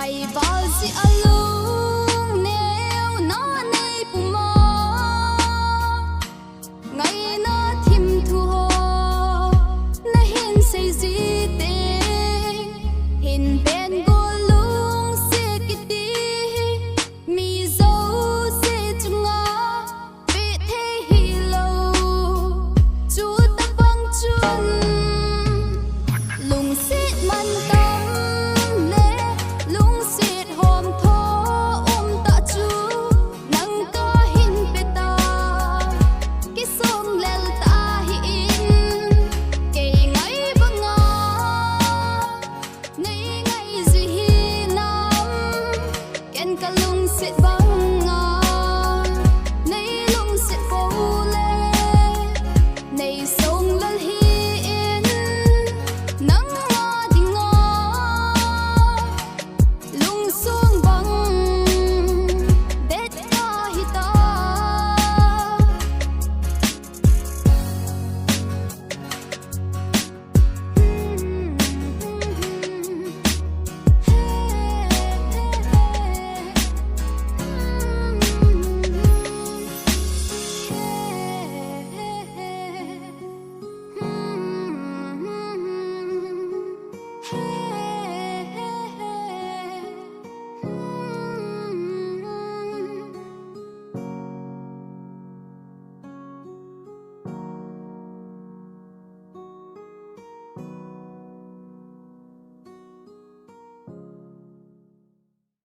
ngày vào si alung nếu nó nơi bùng mò ngày nó thìm thu hồ nó hiền say gì tên hiền bên cô lung sẽ kiti mi dấu sẽ chung ngó vì thế hi lâu chú ta vắng chun lung sẽ man tâm lệ lung sẽ hôm thô ta chú nắng có hin bê ta cái sông lèo ta hin kể ngày vắng ngó nay ngày gì hi năm ken cả lung sẽ vắng ngó nay lung sẽ phố lệ nay sông lal hin nắng ngó thì ngó lung xuống vắng đét ta hi ta Hey